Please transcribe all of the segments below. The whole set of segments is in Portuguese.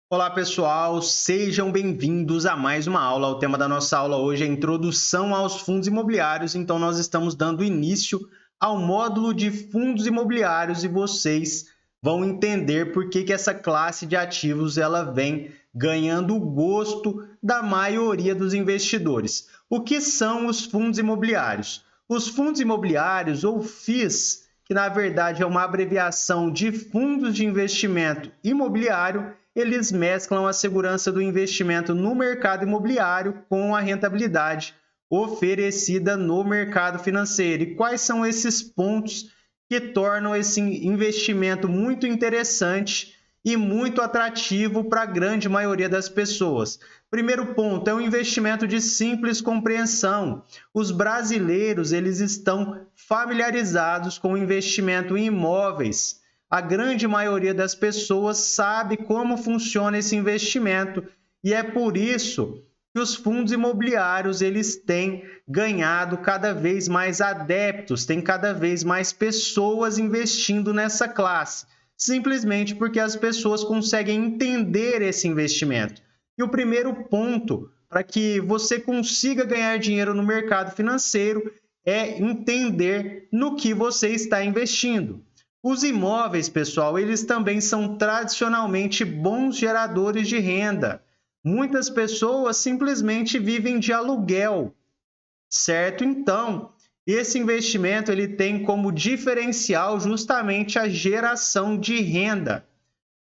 Olá pessoal, sejam bem-vindos a mais uma aula. O tema da nossa aula hoje é a introdução aos fundos imobiliários, então nós estamos dando início ao módulo de fundos imobiliários e vocês vão entender por que essa classe de ativos ela vem ganhando o gosto da maioria dos investidores. O que são os fundos imobiliários? Os fundos imobiliários, ou FIIs, que na verdade é uma abreviação de Fundos de Investimento Imobiliário, eles mesclam a segurança do investimento no mercado imobiliário com a rentabilidade oferecida no mercado financeiro. E quais são esses pontos que tornam esse investimento muito interessante e muito atrativo para a grande maioria das pessoas? Primeiro ponto é um investimento de simples compreensão. Os brasileiros, eles estão familiarizados com o investimento em imóveis. A grande maioria das pessoas sabe como funciona esse investimento e é por isso que os fundos imobiliários eles têm ganhado cada vez mais adeptos, tem cada vez mais pessoas investindo nessa classe, simplesmente porque as pessoas conseguem entender esse investimento. E o primeiro ponto para que você consiga ganhar dinheiro no mercado financeiro é entender no que você está investindo. Os imóveis, pessoal, eles também são tradicionalmente bons geradores de renda. Muitas pessoas simplesmente vivem de aluguel, certo? Então, esse investimento ele tem como diferencial justamente a geração de renda.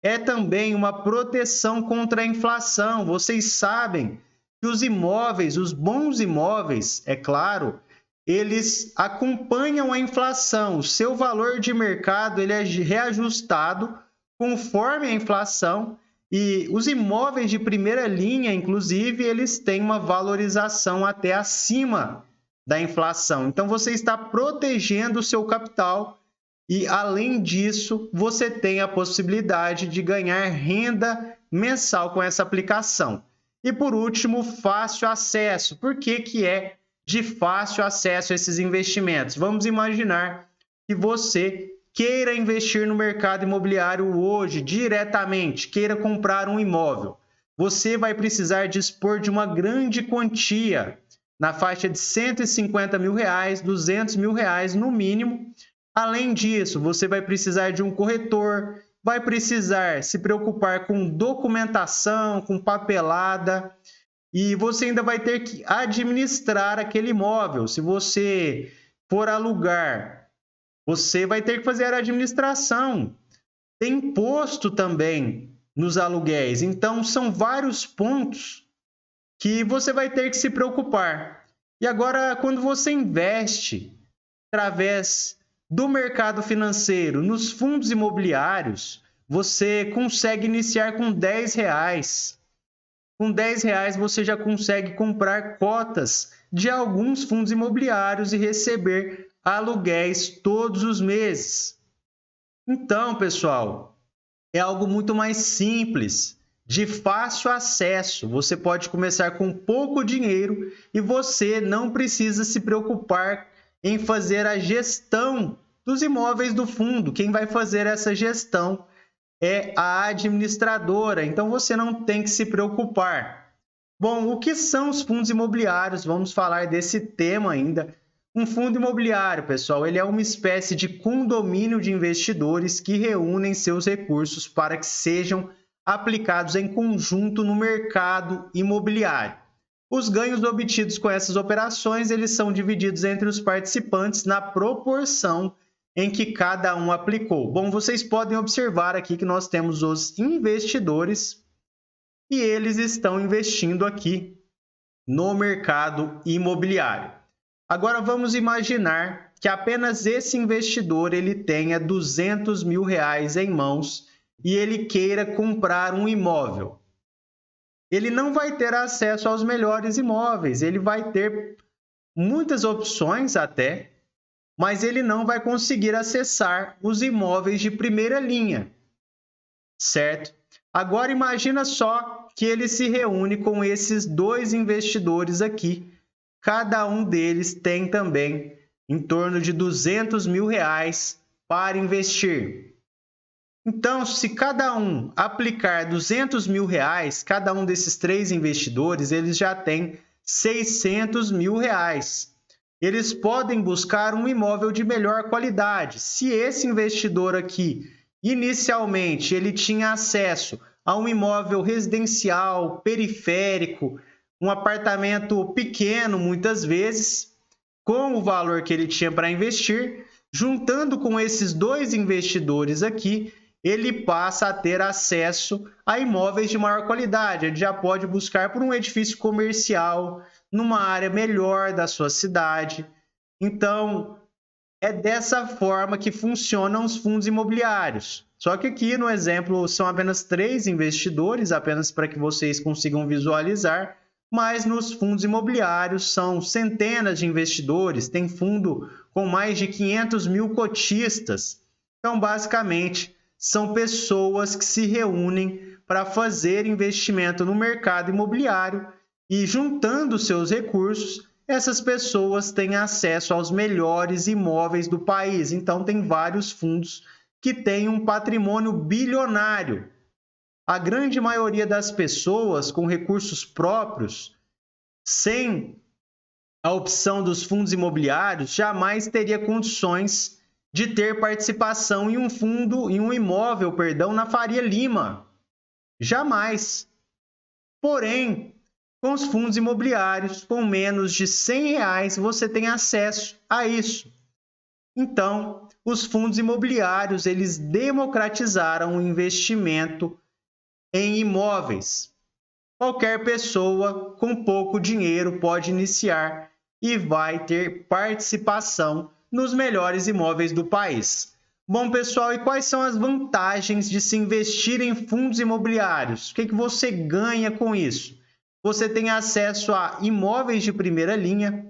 É também uma proteção contra a inflação. Vocês sabem que os imóveis, os bons imóveis, é claro, eles acompanham a inflação. O seu valor de mercado ele é reajustado conforme a inflação e os imóveis de primeira linha, inclusive, eles têm uma valorização até acima da inflação. Então, você está protegendo o seu capital e, além disso, você tem a possibilidade de ganhar renda mensal com essa aplicação. E, por último, fácil acesso. Por que é de fácil acesso a esses investimentos? Vamos imaginar que você queira investir no mercado imobiliário hoje, diretamente, queira comprar um imóvel. Você vai precisar dispor de uma grande quantia, na faixa de R$ 150 mil, R$ 200 mil no mínimo. Além disso, você vai precisar de um corretor, vai precisar se preocupar com documentação, com papelada, e você ainda vai ter que administrar aquele imóvel. Se você for alugar, você vai ter que fazer a administração. Tem imposto também nos aluguéis. Então, são vários pontos que você vai ter que se preocupar. E agora, quando você investe através do mercado financeiro nos fundos imobiliários, você consegue iniciar com R$ 10. Com R$ 10 você já consegue comprar cotas de alguns fundos imobiliários e receber aluguéis todos os meses. Então, pessoal, é algo muito mais simples, de fácil acesso. Você pode começar com pouco dinheiro e você não precisa se preocupar em fazer a gestão dos imóveis do fundo. Quem vai fazer essa gestão é a administradora, então você não tem que se preocupar. Bom, o que são os fundos imobiliários? Vamos falar desse tema ainda. Um fundo imobiliário, pessoal, ele é uma espécie de condomínio de investidores que reúnem seus recursos para que sejam aplicados em conjunto no mercado imobiliário. Os ganhos obtidos com essas operações, eles são divididos entre os participantes na proporção em que cada um aplicou. Bom, vocês podem observar aqui que nós temos os investidores e eles estão investindo aqui no mercado imobiliário. Agora vamos imaginar que apenas esse investidor ele tenha R$ 200 mil em mãos e ele queira comprar um imóvel. Ele não vai ter acesso aos melhores imóveis, ele vai ter muitas opções até, mas ele não vai conseguir acessar os imóveis de primeira linha, certo? Agora imagina só que ele se reúne com esses dois investidores aqui. Cada um deles tem também em torno de R$ 200 mil para investir. Então, se cada um aplicar R$ 200.000, cada um desses 3 investidores, eles já têm R$ 600.000. Eles podem buscar um imóvel de melhor qualidade. Se esse investidor aqui, inicialmente, ele tinha acesso a um imóvel residencial, periférico, um apartamento pequeno, muitas vezes, com o valor que ele tinha para investir, juntando com esses 2 investidores aqui, ele passa a ter acesso a imóveis de maior qualidade. Ele já pode buscar por um edifício comercial, numa área melhor da sua cidade. Então, é dessa forma que funcionam os fundos imobiliários. Só que aqui no exemplo são apenas 3 investidores, apenas para que vocês consigam visualizar, mas nos fundos imobiliários são centenas de investidores, tem fundo com mais de 500 mil cotistas. Então, basicamente, são pessoas que se reúnem para fazer investimento no mercado imobiliário e, juntando seus recursos, essas pessoas têm acesso aos melhores imóveis do país. Então, tem vários fundos que têm um patrimônio bilionário. A grande maioria das pessoas com recursos próprios, sem a opção dos fundos imobiliários, jamais teria condições de ter participação em um fundo, em um imóvel, na Faria Lima. Jamais. Porém, com os fundos imobiliários, com menos de R$ 100, você tem acesso a isso. Então, os fundos imobiliários, eles democratizaram o investimento em imóveis. Qualquer pessoa com pouco dinheiro pode iniciar e vai ter participação nos melhores imóveis do país. Bom, pessoal, e quais são as vantagens de se investir em fundos imobiliários? O que você ganha com isso? Você tem acesso a imóveis de primeira linha,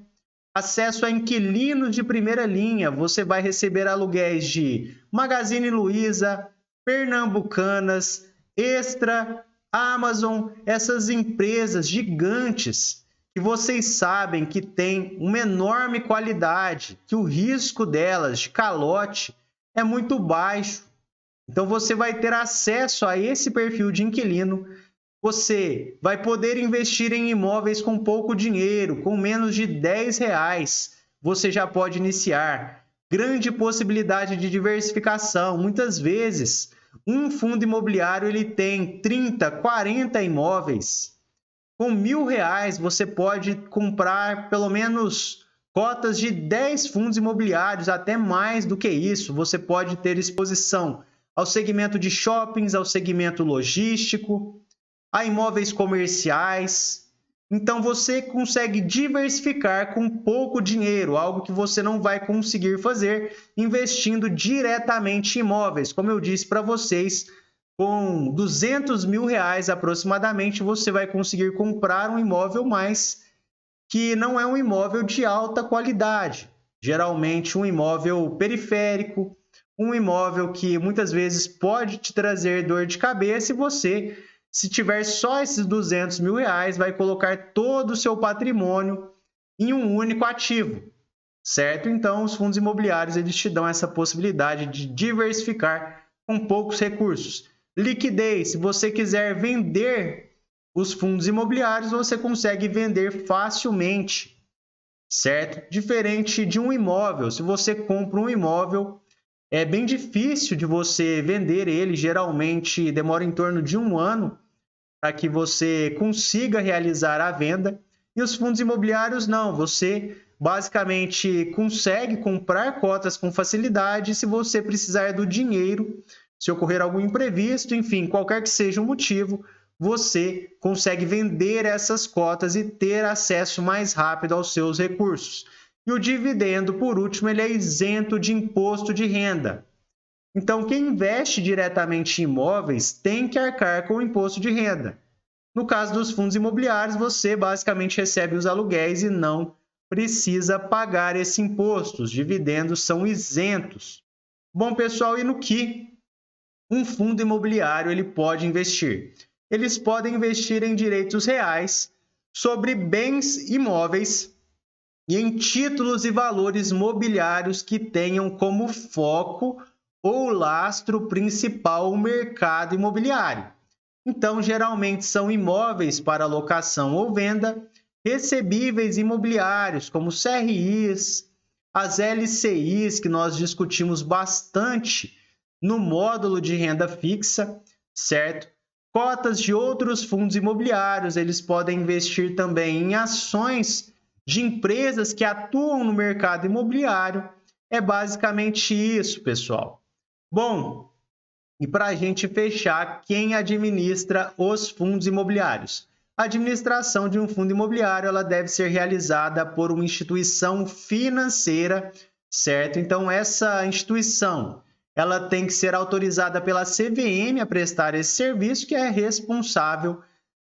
acesso a inquilinos de primeira linha. Você vai receber aluguéis de Magazine Luiza, Pernambucanas, Extra, Amazon, essas empresas gigantes que vocês sabem que têm uma enorme qualidade, que o risco delas de calote é muito baixo. Então, você vai ter acesso a esse perfil de inquilino. Você vai poder investir em imóveis com pouco dinheiro, com menos de R$ 10. Você já pode iniciar. Grande possibilidade de diversificação. Muitas vezes, um fundo imobiliário ele tem 30, 40 imóveis. Com R$ 1.000, você pode comprar pelo menos cotas de 10 fundos imobiliários, até mais do que isso. Você pode ter exposição ao segmento de shoppings, ao segmento logístico, a imóveis comerciais. Então, você consegue diversificar com pouco dinheiro, algo que você não vai conseguir fazer investindo diretamente em imóveis. Como eu disse para vocês, com R$ 200.000 aproximadamente, você vai conseguir comprar um imóvel, mas que não é um imóvel de alta qualidade. Geralmente um imóvel periférico, um imóvel que muitas vezes pode te trazer dor de cabeça e você, se tiver só esses R$ 200.000, vai colocar todo o seu patrimônio em um único ativo, certo? Então, os fundos imobiliários eles te dão essa possibilidade de diversificar com poucos recursos. Liquidez, se você quiser vender os fundos imobiliários, você consegue vender facilmente, certo? Diferente de um imóvel, se você compra um imóvel, é bem difícil de você vender ele, geralmente demora em torno de 1 ano para que você consiga realizar a venda. E os fundos imobiliários não, você basicamente consegue comprar cotas com facilidade. Se você precisar do dinheiro, se ocorrer algum imprevisto, enfim, qualquer que seja o motivo, você consegue vender essas cotas e ter acesso mais rápido aos seus recursos. E o dividendo, por último, ele é isento de imposto de renda. Então, quem investe diretamente em imóveis tem que arcar com o imposto de renda. No caso dos fundos imobiliários, você basicamente recebe os aluguéis e não precisa pagar esse imposto. Os dividendos são isentos. Bom, pessoal, e no que um fundo imobiliário ele pode investir? Eles podem investir em direitos reais, sobre bens imóveis e em títulos e valores mobiliários que tenham como foco ou lastro principal o mercado imobiliário. Então, geralmente são imóveis para locação ou venda, recebíveis imobiliários, como CRIs, as LCIs, que nós discutimos bastante no módulo de renda fixa, certo? Cotas de outros fundos imobiliários, eles podem investir também em ações de empresas que atuam no mercado imobiliário. É basicamente isso, pessoal. Bom, e para a gente fechar, quem administra os fundos imobiliários? A administração de um fundo imobiliário ela deve ser realizada por uma instituição financeira, certo? Então, essa instituição ela tem que ser autorizada pela CVM a prestar esse serviço, que é responsável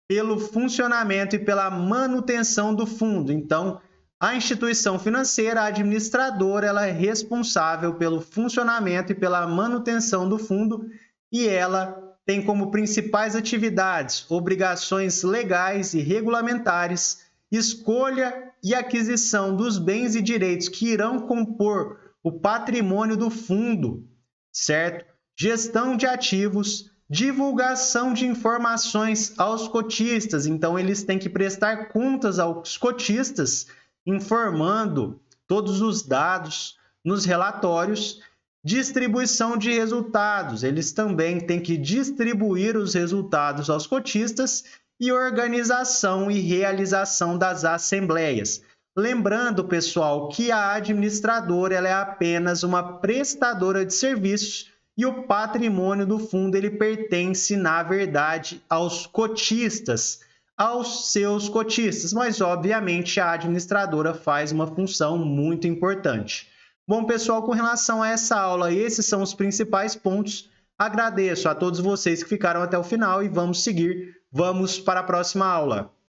pelo funcionamento e pela manutenção do fundo. Então, a instituição financeira, a administradora, ela é responsável pelo funcionamento e pela manutenção do fundo e ela tem como principais atividades obrigações legais e regulamentares, escolha e aquisição dos bens e direitos que irão compor o patrimônio do fundo, certo? Gestão de ativos, divulgação de informações aos cotistas. Então, eles têm que prestar contas aos cotistas, informando todos os dados nos relatórios. Distribuição de resultados. Eles também têm que distribuir os resultados aos cotistas e organização e realização das assembleias. Lembrando, pessoal, que a administradora ela é apenas uma prestadora de serviços e o patrimônio do fundo ele pertence, na verdade, aos cotistas, aos seus cotistas, mas obviamente a administradora faz uma função muito importante. Bom, pessoal, com relação a essa aula, esses são os principais pontos. Agradeço a todos vocês que ficaram até o final e vamos seguir. Vamos para a próxima aula.